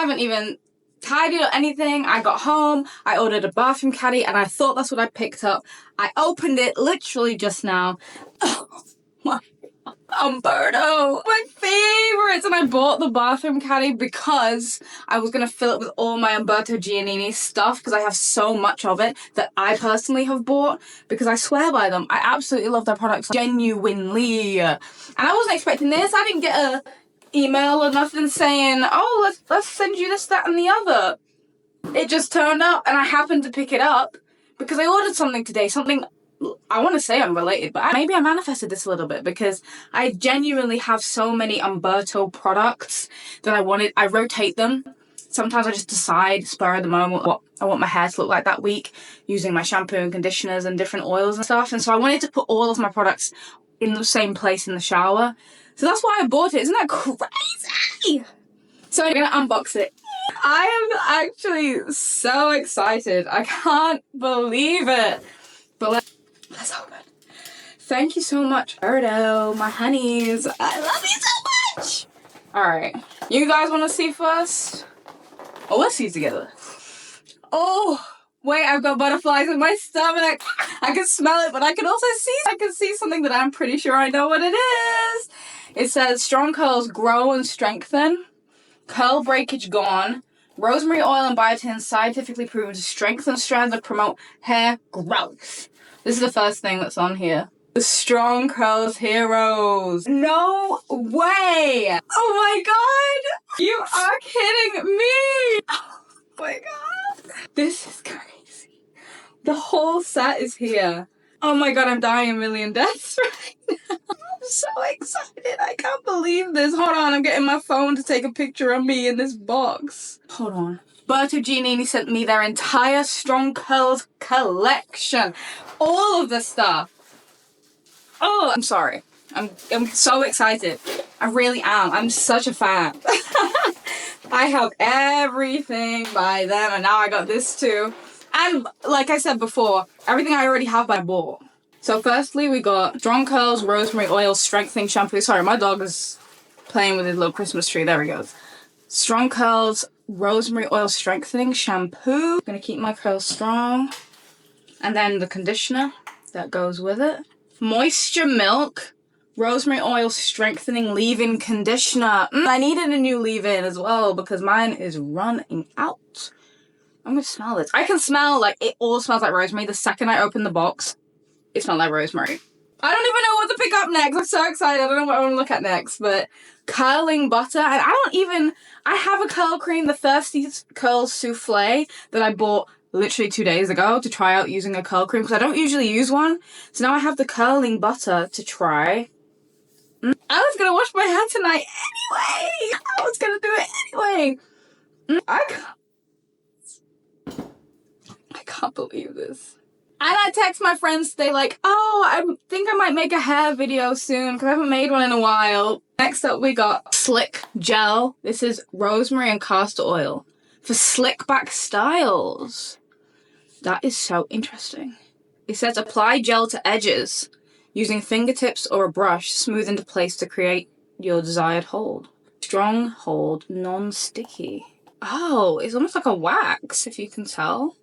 haven't even tidied or anything. I got home, I ordered a bathroom caddy, and I thought that's what I picked up. I opened it literally just now. Oh my Umberto, my favorites. And I bought the bathroom caddy because I was gonna fill it with all my Umberto Giannini stuff, because I have so much of it that I personally have bought, because I swear by them. I absolutely love their products, genuinely. And I wasn't expecting this. I didn't get a email or nothing saying, oh, let's send you this, that, and the other. It just turned up, and I happened to pick it up because I ordered something today, something I want to say unrelated, but maybe I manifested this a little bit, because I genuinely have so many Umberto products that I rotate them. Sometimes I just decide, spur of the moment, what I want my hair to look like that week, using my shampoo and conditioners and different oils and stuff. And so I wanted to put all of my products in the same place in the shower. So that's why I bought it. Isn't that crazy? So I'm gonna unbox it. I am actually so excited. I can't believe it. But let's open. Thank you so much, Umberto, my honeys. I love you so much. All right, you guys want to see first? Oh, let's see together. Oh, wait, I've got butterflies in my stomach. I can smell it, but I can see something that I'm pretty sure I know what it is. It says, strong curls grow and strengthen. Curl breakage gone. Rosemary oil and biotin scientifically proven to strengthen strands and promote hair growth. This is the first thing that's on here. The Strong Curls Heroes. No way! Oh my god! You are kidding me! Oh my god! This is crazy. The whole set is here. Oh my god, I'm dying a million deaths right now. I'm so excited. I can't believe this. Hold on, I'm getting my phone to take a picture of me in this box. Hold on. Umberto Giannini sent me their entire Strong Curls collection. All of the stuff. Oh, I'm sorry. I'm so excited. I really am. I'm such a fan. I have everything by them, and now I got this too. And like I said before, everything I already have I bought. So firstly, we got Strong Curls Rosemary Oil Strengthening Shampoo. Sorry, my dog is playing with his little Christmas tree. There he goes. Strong Curls Rosemary Oil Strengthening Shampoo. Gonna keep my curls strong. And then the conditioner that goes with it. Moisture Milk Rosemary Oil Strengthening Leave-In Conditioner. I needed a new leave-in as well because mine is running out. I'm gonna smell this. I can smell, like, it all smells like rosemary. The second I open the box, it smells like rosemary. I don't even know what to pick up next. I'm so excited. I don't know what I want to look at next, but curling butter. And I have a curl cream, the Thirsty Curls Souffle, that I bought literally 2 days ago to try out using a curl cream, because I don't usually use one. So now I have the curling butter to try. I was gonna wash my hair tonight anyway. I was gonna do it anyway. I can't believe this. And I text my friends today like, oh, I think I might make a hair video soon because I haven't made one in a while. Next up, we got Slick Gel. This is rosemary and castor oil for slick back styles. That is so interesting. It says apply gel to edges using fingertips or a brush, smooth into place to create your desired hold. Strong hold, non-sticky. Oh, it's almost like a wax, if you can tell.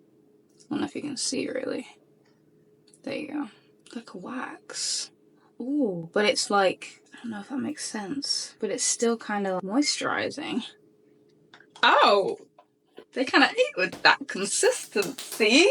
I don't know if you can see, really. There you go. Like a wax. Ooh, but it's like, I don't know if that makes sense, but it's still kind of moisturizing. Oh, they kind of ate with that consistency.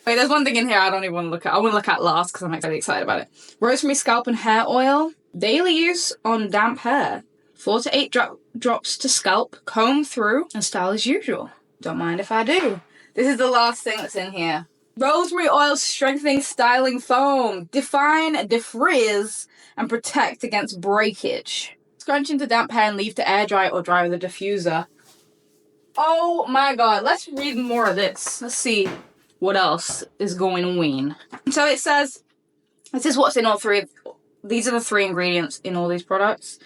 Wait, there's one thing in here I don't even want to look at. I want to look at last because I'm really excited about it. Rosemary Scalp and Hair Oil. Daily use on damp hair. 4 to 8 drops to scalp, comb through, and style as usual. Don't mind if I do. This is the last thing that's in here. Rosemary Oil Strengthening Styling Foam. Define, defrizz, and protect against breakage. Scrunch into damp hair and leave to air dry or dry with a diffuser. Oh my god, let's read more of this. Let's see what else is going on. So it says, this is what's in all three. These are the 3 ingredients in all these products.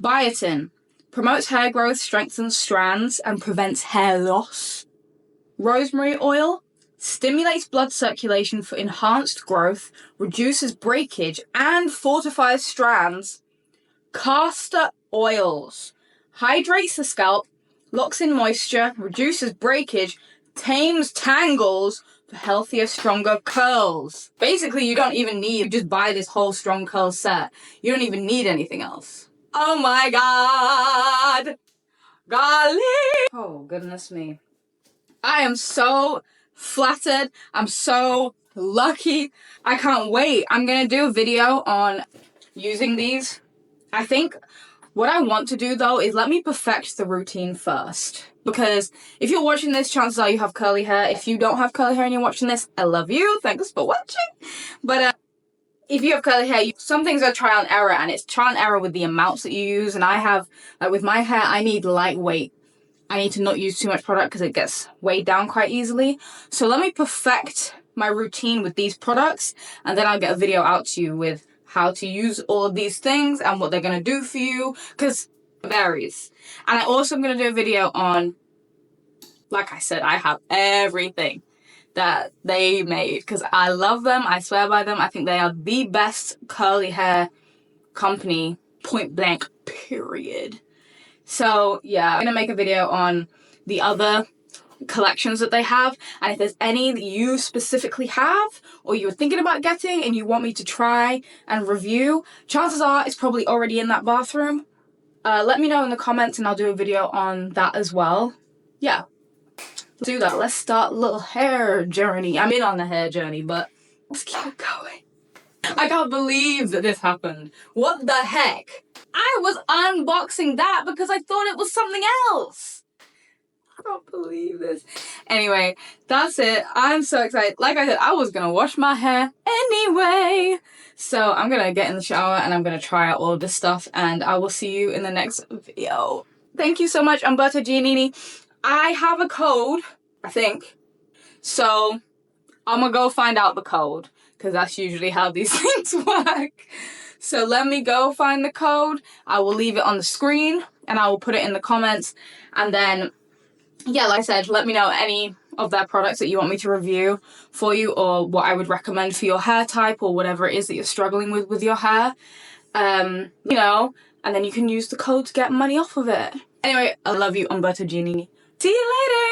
Biotin. Promotes hair growth, strengthens strands, and prevents hair loss. Rosemary oil. Stimulates blood circulation for enhanced growth, reduces breakage, and fortifies strands. Castor oils. Hydrates the scalp, Locks in moisture, reduces breakage, tames tangles for healthier, stronger curls. Basically, you don't even need, you just buy this whole strong curl set. You don't even need anything else. Oh my god! Golly! Oh, goodness me. I am so flattered. I'm so lucky. I can't wait. I'm gonna do a video on using these. I think what I want to do though is let me perfect the routine first. Because if you're watching this, chances are you have curly hair. If you don't have curly hair and you're watching this, I love you. Thanks for watching. But if you have curly hair, some things are trial and error, and it's trial and error with the amounts that you use. And I have, like with my hair, I need lightweight. I need to not use too much product because it gets weighed down quite easily. So let me perfect my routine with these products, and then I'll get a video out to you with how to use all of these things and what they're going to do for you, because it varies. And I also am going to do a video on, like I said, I have everything that they made because I love them. I swear by them. I think they are the best curly hair company, point blank, period. So yeah, I'm gonna make a video on the other collections that they have, and if there's any that you specifically have or you were thinking about getting and you want me to try and review, chances are it's probably already in that bathroom. Let me know in the comments and I'll do a video on that as well. Yeah, let's do that. Let's start a little hair journey. I'm in on the hair journey, but let's keep going. I can't believe that this happened. What the heck? I was unboxing that because I thought it was something else. I can't believe this. Anyway, that's it. I'm so excited. Like I said, I was going to wash my hair anyway. So I'm going to get in the shower and I'm going to try out all of this stuff. And I will see you in the next video. Thank you so much, Umberto Giannini. I have a code, I think. So I'm going to go find out the code, because that's usually how these things work. So let me go find the code. I will leave it on the screen and I will put it in the comments. And then, yeah, like I said, let me know any of their products that you want me to review for you, or what I would recommend for your hair type, or whatever it is that you're struggling with your hair. You know, and then you can use the code to get money off of it. Anyway, I love you, Umberto Giannini. See you later!